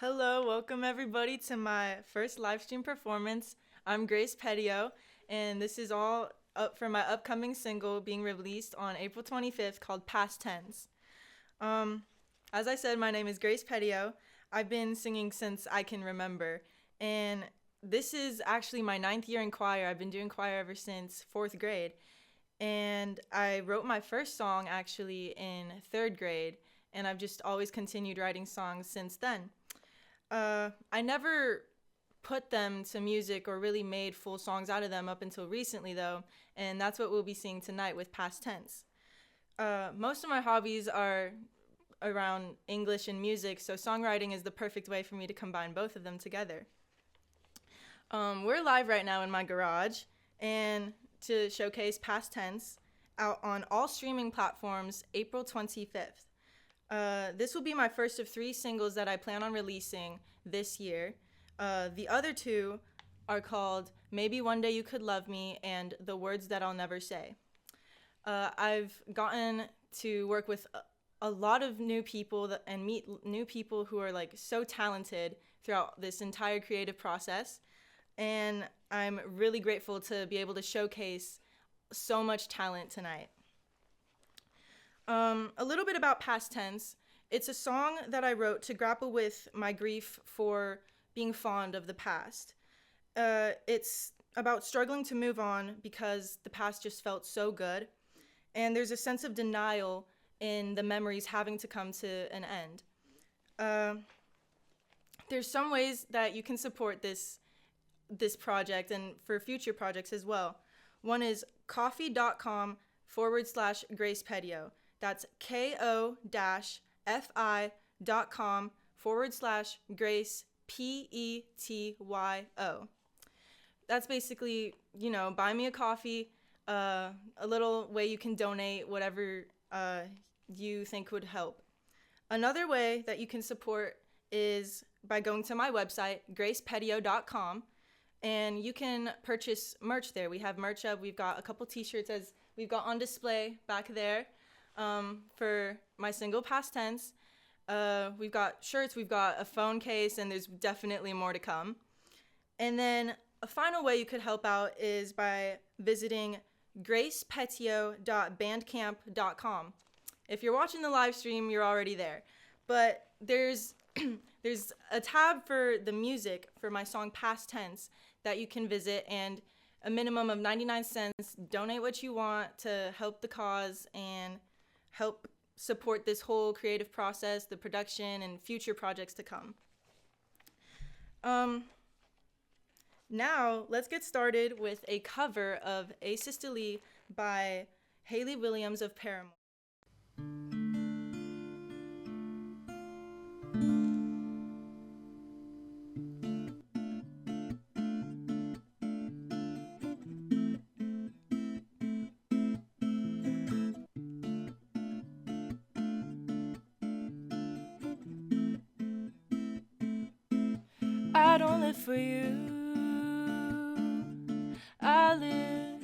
Hello, welcome everybody to my first live stream performance. I'm Grace Petyo, and this is all up for my upcoming single being released on April 25th called Past Tense. Um, as I said, my name is Grace Petyo. I've been singing since I can remember, and this is actually my 9th year in choir. I've been doing choir ever since 4th grade, and I wrote my first song actually in 3rd grade, and I've just always continued writing songs since then. I never put them to music or really made full songs out of them up until recently, though, and that's what we'll be seeing tonight with Past Tense. Most of my hobbies are around English and music, so songwriting is the perfect way for me to combine both of them together. We're live right now in my garage, and to showcase Past Tense out on all streaming platforms April 25th. This will be my first of 3 singles that I plan on releasing this year. The other 2 are called Maybe One Day You Could Love Me and The Words That I'll Never Say. I've gotten to work with a lot of new people and meet new people who are like so talented throughout this entire creative process. And I'm really grateful to be able to showcase so much talent tonight. A little bit about Past Tense. It's a song that I wrote to grapple with my grief for being fond of the past. It's about struggling to move on because the past just felt so good, and there's a sense of denial in the memories having to come to an end. There's some ways that you can support this project and for future projects as well. One is coffee.com/Grace Petyo. That's ko-fi.com/Grace Petyo. That's basically, buy me a coffee, a little way you can donate whatever you think would help. Another way that you can support is by going to my website, gracepetyo.com, and you can purchase merch there. We have merch up. We've got a couple t-shirts as we've got on display back there. For my single Past Tense. We've got shirts, we've got a phone case, and there's definitely more to come. And then a final way you could help out is by visiting gracepetyo.bandcamp.com. If you're watching the live stream, you're already there. But there's a tab for the music for my song Past Tense that you can visit, and a minimum of 99 cents. Donate what you want to help the cause and help support this whole creative process, the production, and future projects to come. Now, let's get started with a cover of Asystole by Hayley Williams of Paramore. I don't live for you, I live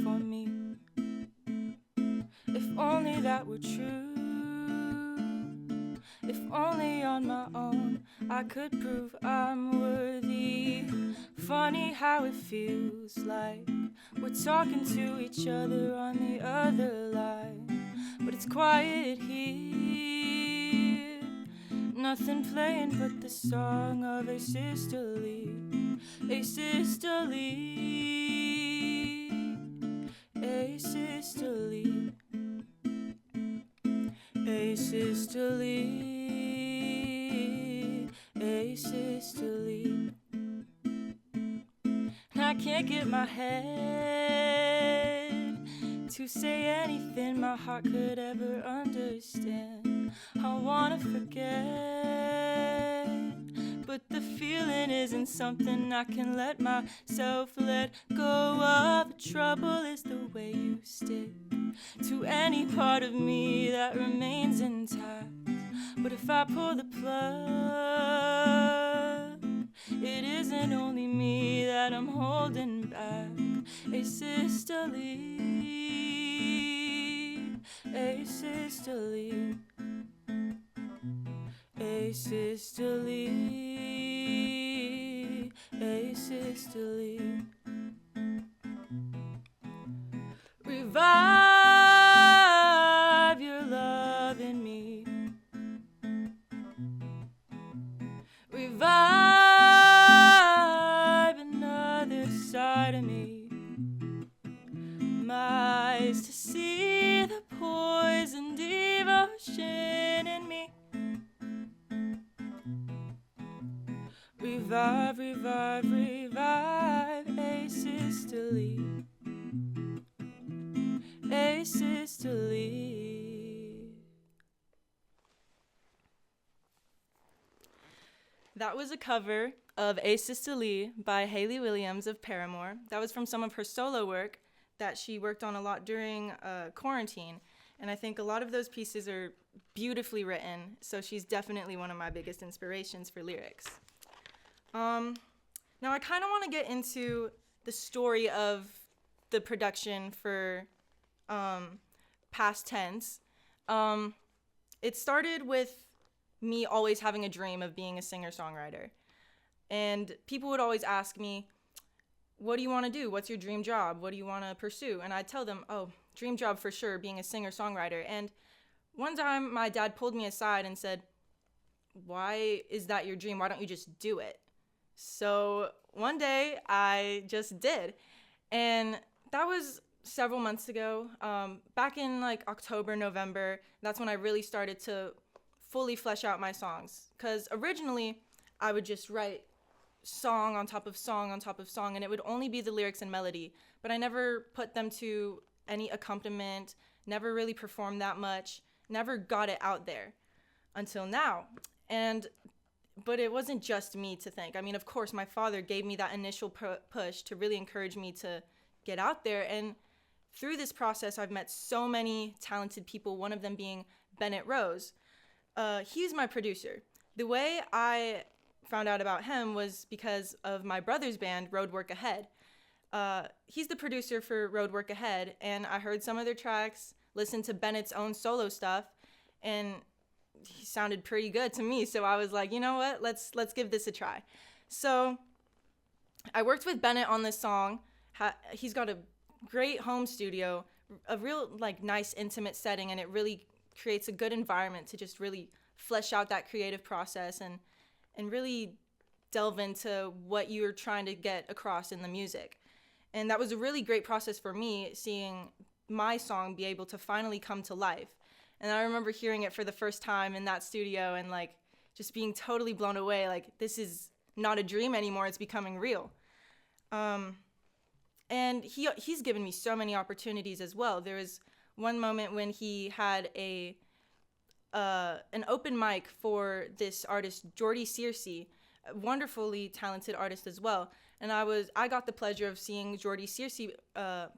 for me. If only that were true, if only on my own I could prove I'm worthy. Funny how it feels like we're talking to each other on the other line, but it's quiet here. Nothing playing but the song of Asystole, Asystole, Asystole, Asystole, Asystole. And I can't get my head to say anything my heart could ever understand. I wanna forget, but the feeling isn't something I can let myself let go of. Trouble is the way you stick to any part of me that remains intact. But if I pull the plug, it isn't only me that I'm holding back. Asystole, Asystole, Asystole, asystole. Revive your love in me. Revive another side of me. My eyes to see the poison devotion in me. Revive, revive, revive, asystole, asystole. That was a cover of Asystole by Hayley Williams of Paramore. That was from some of her solo work that she worked on a lot during quarantine. And I think a lot of those pieces are beautifully written, so she's definitely one of my biggest inspirations for lyrics. Now I kind of want to get into the story of the production for Past Tense. It started with me always having a dream of being a singer-songwriter. And people would always ask me, what do you want to do? What's your dream job? What do you want to pursue? And I'd tell them, oh, dream job for sure, being a singer-songwriter. And one time my dad pulled me aside and said, why is that your dream? Why don't you just do it? So one day I just did. And that was several months ago. Back in like October, November, that's when I really started to fully flesh out my songs. Because originally I would just write song on top of song on top of song, and it would only be the lyrics and melody. But I never put them to any accompaniment, never really performed that much, never got it out there until now. But it wasn't just me to thank. I mean, of course, my father gave me that initial push to really encourage me to get out there. And through this process, I've met so many talented people, one of them being Bennett Rose. He's my producer. The way I found out about him was because of my brother's band, Road Work Ahead. He's the producer for Road Work Ahead, and I heard some of their tracks, listened to Bennett's own solo stuff, and he sounded pretty good to me. So I was like, you know what, let's give this a try. So I worked with Bennett on this song. He's got a great home studio, a real like nice intimate setting, and it really creates a good environment to just really flesh out that creative process and really delve into what you're trying to get across in the music. And that was a really great process for me, seeing my song be able to finally come to life. And I remember hearing it for the first time in that studio and like just being totally blown away. Like, this is not a dream anymore, it's becoming real. And he's given me so many opportunities as well. There was one moment when he had an open mic for this artist, Jordy Searcy, a wonderfully talented artist as well. And I got the pleasure of seeing Jordy Searcy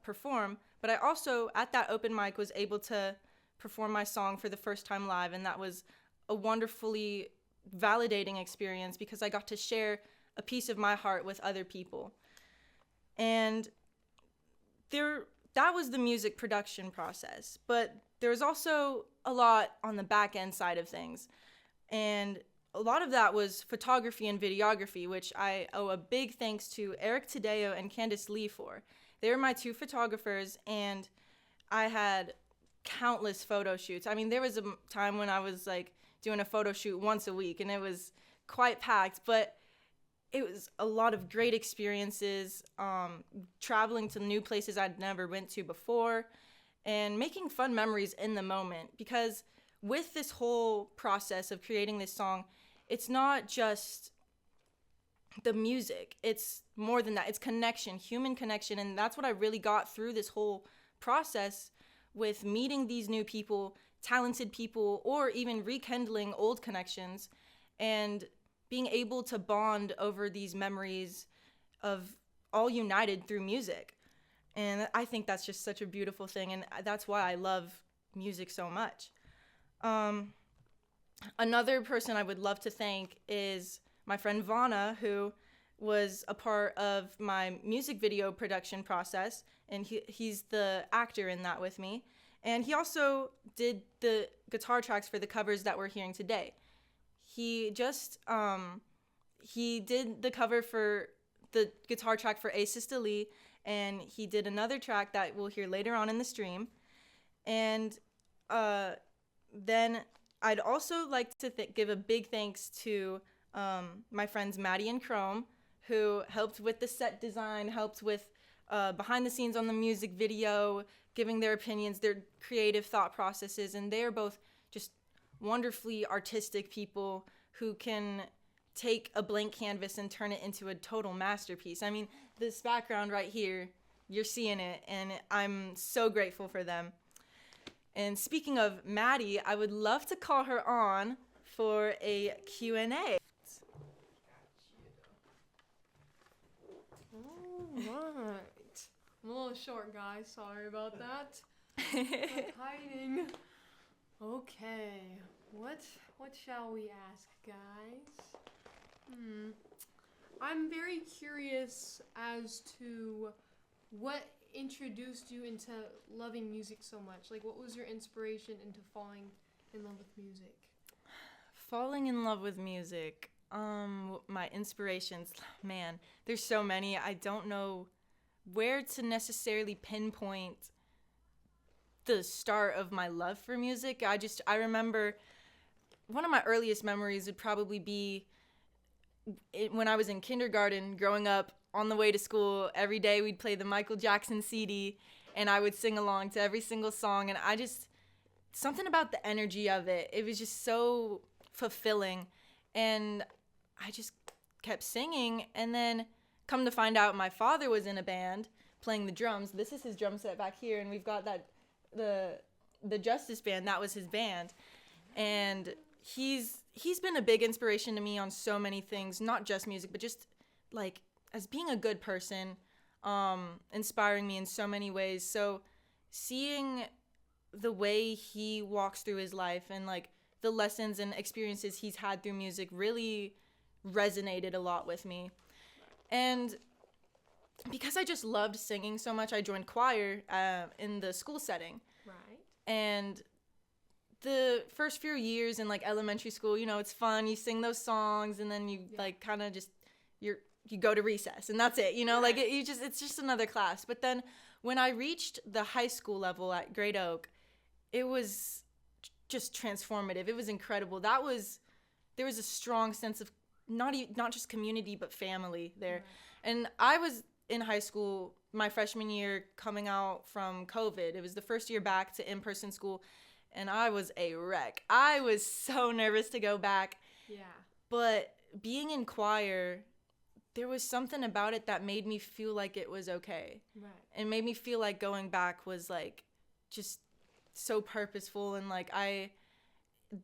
perform, but I also, at that open mic, was able to perform my song for the first time live, and that was a wonderfully validating experience because I got to share a piece of my heart with other people. And that was the music production process, but there was also a lot on the back end side of things. And a lot of that was photography and videography, which I owe a big thanks to Eric Tadeo and Candice Lee for. They were my two photographers, and I had countless photo shoots. I mean, there was a time when I was like doing a photo shoot once a week, and it was quite packed, but it was a lot of great experiences, traveling to new places I'd never went to before, and making fun memories in the moment. Because with this whole process of creating this song, it's not just the music, it's more than that. It's connection, human connection, and that's what I really got through this whole process, with meeting these new people, talented people, or even rekindling old connections, and being able to bond over these memories of all united through music. And I think that's just such a beautiful thing, and that's why I love music so much. Another person I would love to thank is my friend Vana, who was a part of my music video production process, and he's the actor in that with me. And he also did the guitar tracks for the covers that we're hearing today. he just he did the cover for the guitar track for Asystole, and he did another track that we'll hear later on in the stream. And then I'd also like to give a big thanks to my friends Madi and Chrome, who helped with the set design, helped with behind the scenes on the music video, giving their opinions, their creative thought processes, and they're both just wonderfully artistic people who can take a blank canvas and turn it into a total masterpiece. I mean, this background right here, you're seeing it, and I'm so grateful for them. And speaking of Madi, I would love to call her on for a Q&A. All right. I'm a little short, guys. Sorry about that. Quit hiding. Okay. What shall we ask, guys? I'm very curious as to what introduced you into loving music so much. Like, what was your inspiration into falling in love with music? Falling in love with music. My inspirations, man, there's so many. I don't know where to necessarily pinpoint the start of my love for music. I remember one of my earliest memories would probably be when I was in kindergarten, growing up on the way to school. Every day we'd play the Michael Jackson CD, and I would sing along to every single song. And something about the energy of it, it was just so fulfilling. And I just kept singing. And then come to find out, my father was in a band playing the drums. This is his drum set back here, and we've got the Justice Band. That was his band. And he's been a big inspiration to me on so many things, not just music, but just like as being a good person, inspiring me in so many ways. So seeing the way he walks through his life and like the lessons and experiences he's had through music really resonated a lot with me. And because I just loved singing so much, I joined choir in the school setting. Right. And the first few years in like elementary school, you know, it's fun. You sing those songs, and then you like kind of just you go to recess, and that's it. You know, like it's just another class. But then when I reached the high school level at Great Oak, it was just transformative. It was incredible. There was a strong sense of not just community but family there. Right. And I was in high school my freshman year, coming out from COVID. It was the first year back to in-person school. And I was a wreck. I was so nervous to go back. Yeah. But being in choir, there was something about it that made me feel like it was okay. Right. And made me feel like going back was like just so purposeful, and like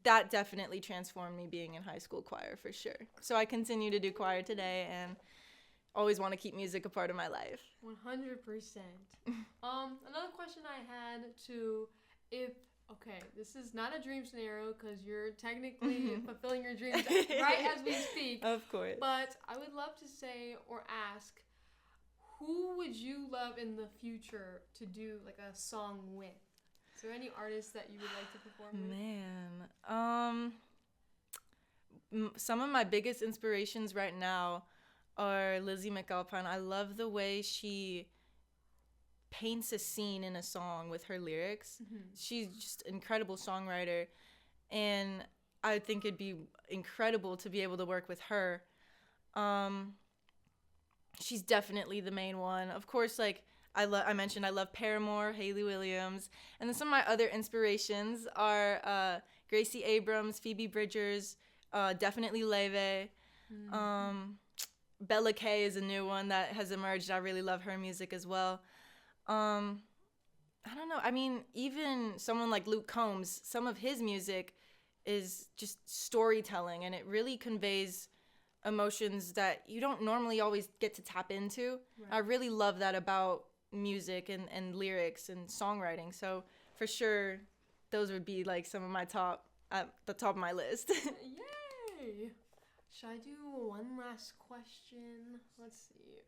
that definitely transformed me being in high school choir for sure. So I continue to do choir today and always want to keep music a part of my life. 100%. Another question I had okay, this is not a dream scenario because you're technically fulfilling your dreams right as we speak. Of course. But I would love to say or ask, who would you love in the future to do like a song with? Is there any artists that you would like to perform with? Man, some of my biggest inspirations right now are Lizzy McAlpine. I love the way she paints a scene in a song with her lyrics. Mm-hmm. She's just an incredible songwriter, and I think it'd be incredible to be able to work with her. She's definitely the main one. Of course, like I mentioned, I love Paramore, Hayley Williams, and then some of my other inspirations are Gracie Abrams, Phoebe Bridgers, definitely Leve. Mm-hmm. Bella Kay is a new one that has emerged. I really love her music as well. I don't know. I mean, even someone like Luke Combs, some of his music is just storytelling, and it really conveys emotions that you don't normally always get to tap into. Right. I really love that about music and lyrics and songwriting. So for sure, those would be like some of my at the top of my list. Yay! Should I do one last question? Let's see.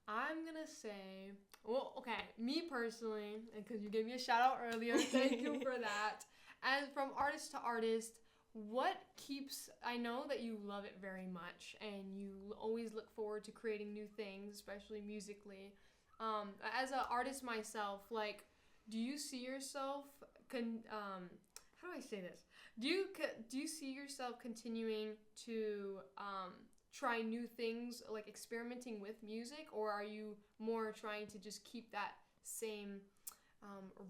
I'm going to say, well, okay, me personally, because you gave me a shout out earlier, thank you for that. And from artist to artist, what keeps, I know that you love it very much and you always look forward to creating new things, especially musically. As an artist myself, like, do you see yourself, how do I say this? Do you see yourself continuing to try new things, like experimenting with music, or are you more trying to just keep that same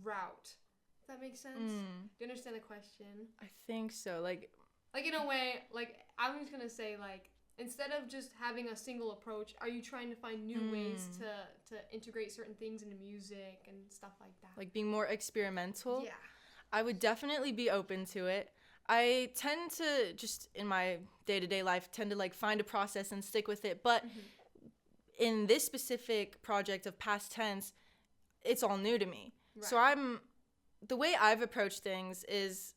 route? Does that make sense? Do you understand the question? I think so. Like in a way, like, I'm just gonna say, like, instead of just having a single approach, are you trying to find new ways to integrate certain things into music and stuff like that? Like being more experimental? Yeah. I would definitely be open to it. I tend to just in my day-to-day life tend to like find a process and stick with it. But in this specific project of Past Tense, it's all new to me. Right. So the way I've approached things is,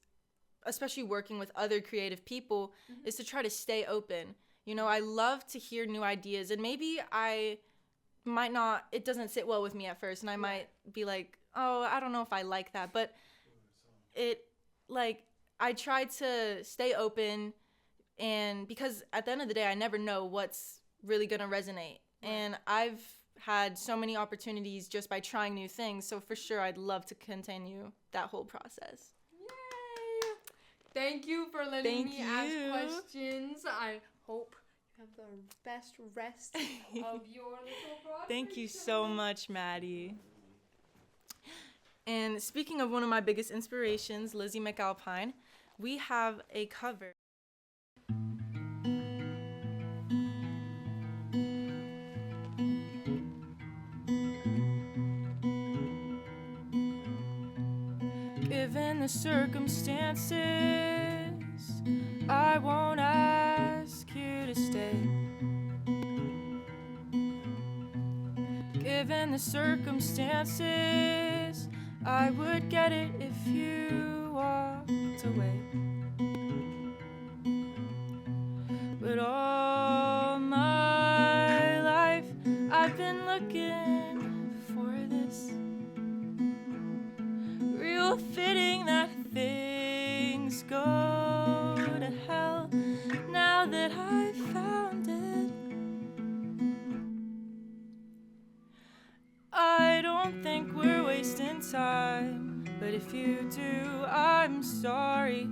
especially working with other creative people, is to try to stay open. You know, I love to hear new ideas, and maybe I might not, it doesn't sit well with me at first, and I might be like, oh, I don't know if I like that, but I try to stay open, and because at the end of the day, I never know what's really going to resonate. Right. And I've had so many opportunities just by trying new things, so for sure I'd love to continue that whole process. Yay! Thank you for letting me ask questions. I hope you have the best rest of your little project. Thank you so much, Madi. And speaking of one of my biggest inspirations, Lizzy McAlpine, we have a cover. Given the circumstances, I won't ask you to stay. Given the circumstances, I would get it if you walked away. But all my life, I've been looking for this. Real fitting that things go to hell now that I found it. I don't think we're wasting time, but if you do, I'm sorry.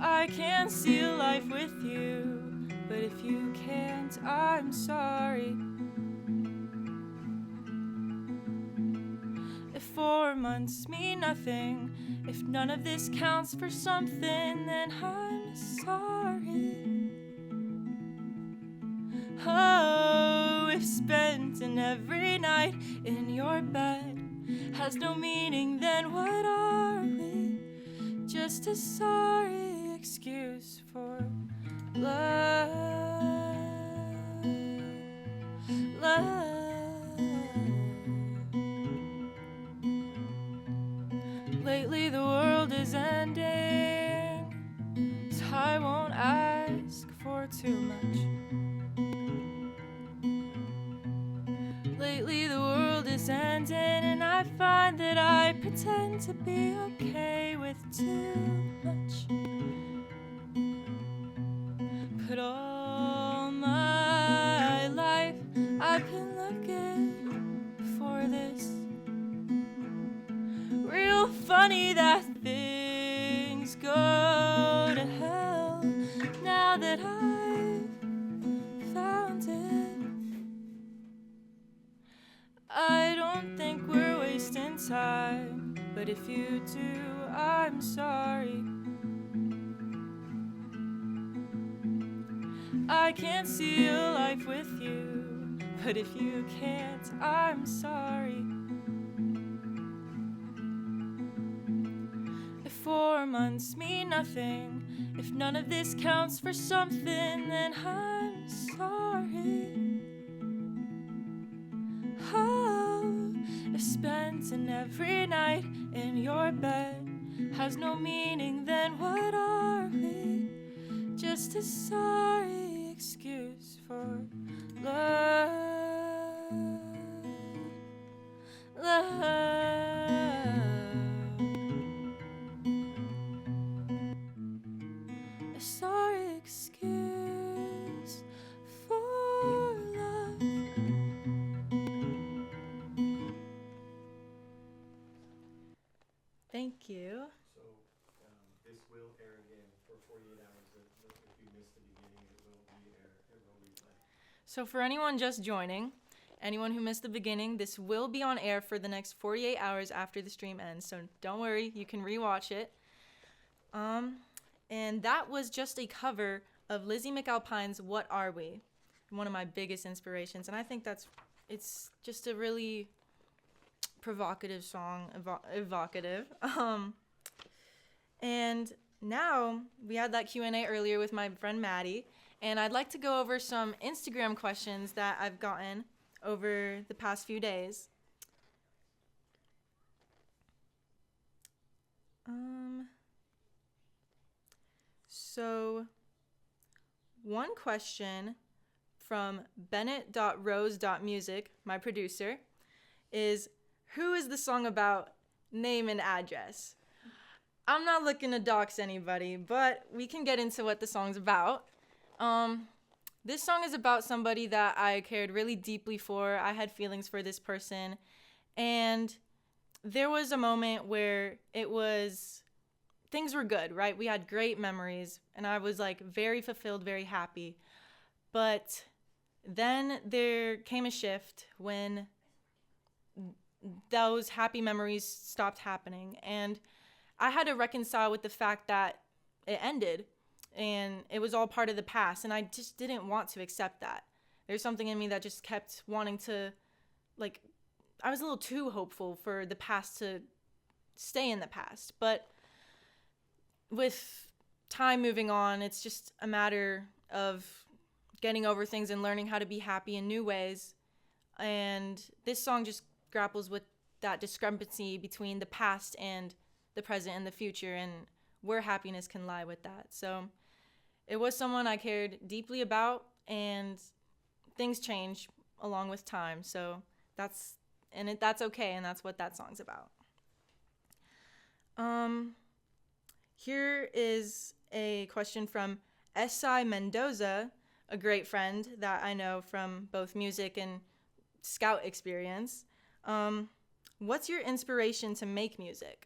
I can see a life with you, but if you can't, I'm sorry. If 4 months mean nothing, if none of this counts for something, then I'm sorry. Oh, if spending every night in your bed has no meaning, then what are we? Just a sorry excuse for love. Lately the world is ending, so I won't ask for too much. Lately the world is ending, and I find that I pretend to be okay with too much. But all my life I've been looking for this. Real funny that things go to hell now that I've found it. I don't think we're wasting time, but if you do, I'm sorry. I can't see a life with you, but if you can't, I'm sorry. If 4 months mean nothing, if none of this counts for something, then I'm sorry. Oh, if spending every night in your bed has no meaning, then what are we? Just a sorry excuse for love. Love. is our excuse for love. Thank you. So this will air again for 48 hours. If you missed the beginning, it will re-air. It will replay. So for anyone just joining, anyone who missed the beginning, this will be on air for the next 48 hours after the stream ends. So don't worry, you can rewatch it. And that was just a cover of Lizzy McAlpine's What Are We? One of my biggest inspirations. And I think it's just a really provocative song, evocative. And now we had that Q&A earlier with my friend Madi, and I'd like to go over some Instagram questions that I've gotten over the past few days. So one question from Bennett.rose.music, my producer, is, who is the song about? Name and address. I'm not looking to dox anybody, but we can get into what the song's about. This song is about somebody that I cared really deeply for. I had feelings for this person, and there was a moment where things were good, right? We had great memories, and I was like very fulfilled, very happy. But then there came a shift when those happy memories stopped happening, and I had to reconcile with the fact that it ended and it was all part of the past, and I just didn't want to accept that. There's something in me that just kept wanting to, like, I was a little too hopeful for the past to stay in the past. But with time moving on, it's just a matter of getting over things and learning how to be happy in new ways. And this song just grapples with that discrepancy between the past and the present and the future, and where happiness can lie with that. So it was someone I cared deeply about, and things change along with time. So that's okay, and that's what that song's about. Here is a question from S.I. Mendoza, a great friend that I know from both music and Scout experience. What's your inspiration to make music?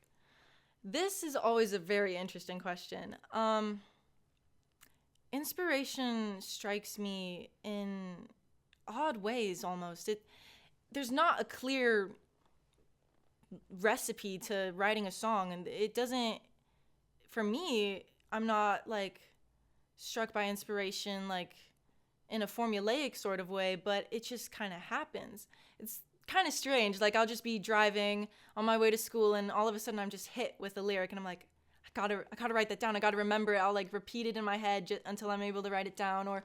This is always a very interesting question. Inspiration strikes me in odd ways almost. There's not a clear recipe to writing a song, and it doesn't, for me, I'm not like struck by inspiration like in a formulaic sort of way, but it just kind of happens. It's kind of strange. Like, I'll just be driving on my way to school, and all of a sudden I'm just hit with a lyric, and I'm like, I gotta write that down. I gotta remember it. I'll like repeat it in my head until I'm able to write it down. Or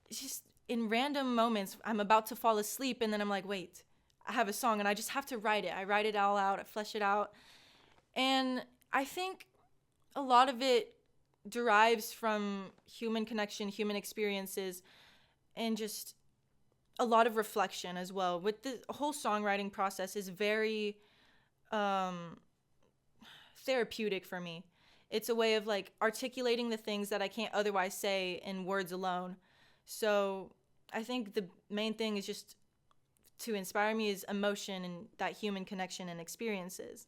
it's just in random moments, I'm about to fall asleep, and then I'm like, wait, I have a song, and I just have to write it. I write it all out. I flesh it out. And I think a lot of it derives from human connection, human experiences, and just a lot of reflection as well. With the whole songwriting process is very therapeutic for me. It's a way of like articulating the things that I can't otherwise say in words alone. So I think the main thing is just to inspire me is emotion and that human connection and experiences.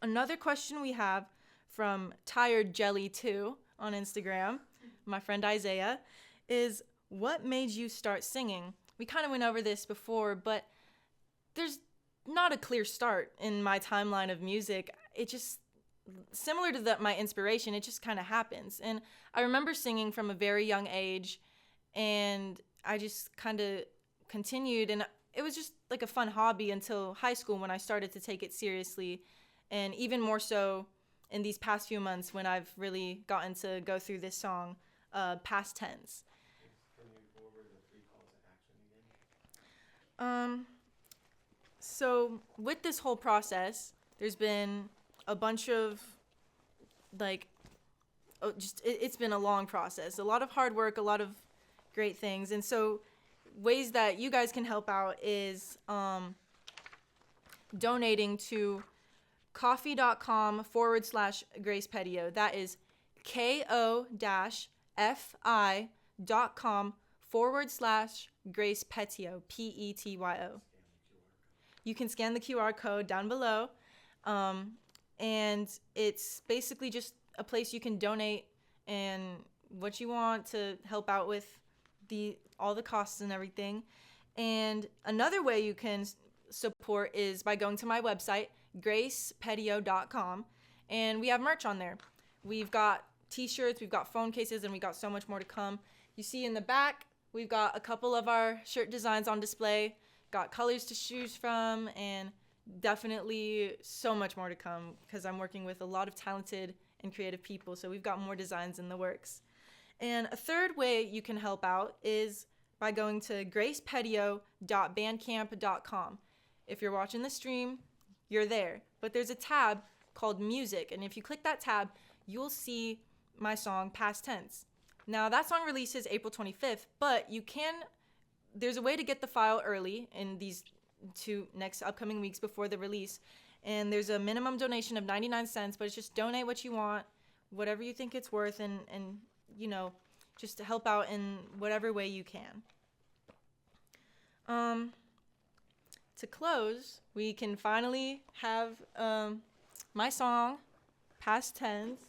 Another question we have from Tired Jelly 2 on Instagram, my friend Isaiah, is, what made you start singing? We kind of went over this before, but there's not a clear start in my timeline of music. It just, similar to my inspiration, it just kind of happens. And I remember singing from a very young age, and I just kind of continued, and it was just like a fun hobby until high school when I started to take it seriously, and even more so in these past few months when I've really gotten to go through this song, past tense. Can you go over the 3 calls to action again? So with this whole process, there's been a bunch of it's been a long process, a lot of hard work, a lot of great things. And so ways that you guys can help out is donating to ko-fi.com/Grace Petyo. That is ko-fi.com/Grace Petyo, Petyo. You can scan the QR code down below. And it's basically just a place you can donate and what you want to help out with all the costs and everything. And another way you can support is by going to my website, gracepetyo.com, and we have merch on there. We've got t-shirts, we've got phone cases, and we got so much more to come. You see in the back, we've got a couple of our shirt designs on display, got colors to choose from, and definitely so much more to come because I'm working with a lot of talented and creative people, so we've got more designs in the works. And a third way you can help out is by going to gracepetyo.bandcamp.com. If you're watching the stream, you're there. But there's a tab called Music, and if you click that tab, you'll see my song Past Tense. Now, that song releases April 25th, but there's a way to get the file early in these 2 next upcoming weeks before the release. And there's a minimum donation of 99 cents, but it's just donate what you want, whatever you think it's worth, and just to help out in whatever way you can. To close, we can finally have my song, Past Tense.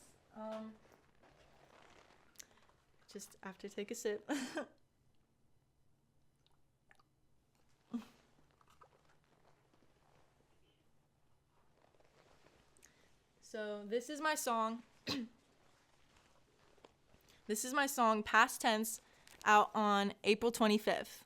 Just have to take a sip. So this is my song. This is my song, Past Tense, out on April 25th.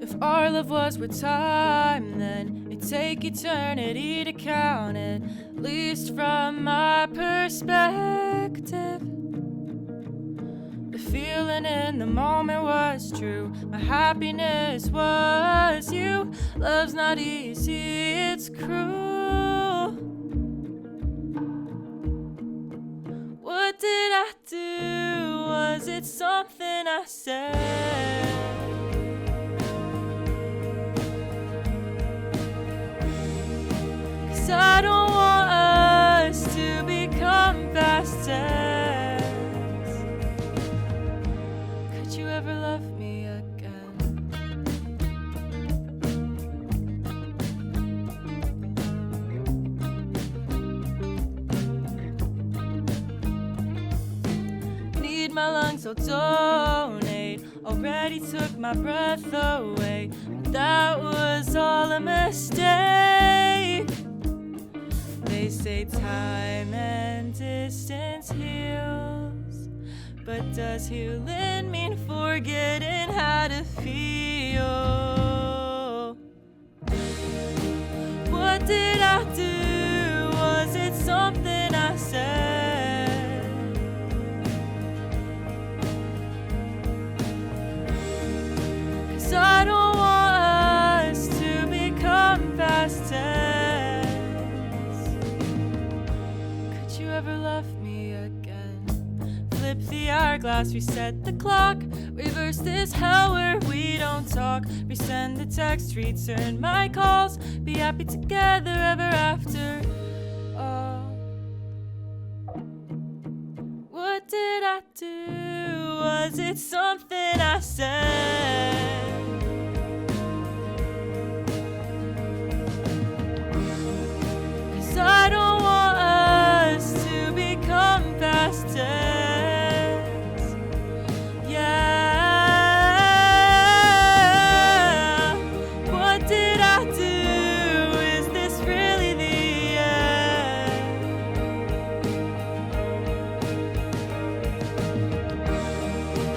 If our love was with time, then it'd take eternity to count it, at least from my perspective. The feeling in the moment was true. My happiness was you. Love's not easy, it's cruel. What did I do? Was it something I said? 'Cause I don't want us to become past tense. Could you ever love me again? Need my lungs, I'll donate. Already took my breath away. That was all a mistake. They say time and distance heals, but does healing mean forgetting how to feel? What did I do? Was it something I said? 'Cause I don't want us to become past tense. Could you ever love me again? Flip the hourglass, reset the clock, reverse this hell where we don't talk, resend the text, return my calls, be happy together ever after. What did I do? Was it something I said? 'Cause I don't want us to become past tense. Yeah. What did I do? Is this really the end?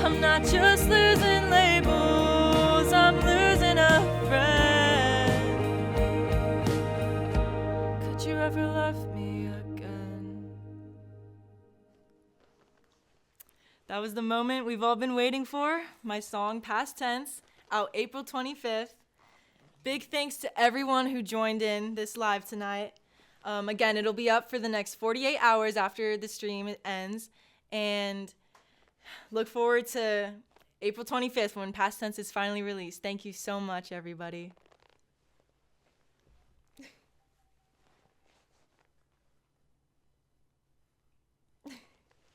I'm not just losing labels, I'm losing a friend. Could you ever love me again? That was the moment we've all been waiting for. My song, Past Tense, out April 25th. Big thanks to everyone who joined in this live tonight. Again, it'll be up for the next 48 hours after the stream ends. And look forward to April 25th when Past Tense is finally released. Thank you so much, everybody.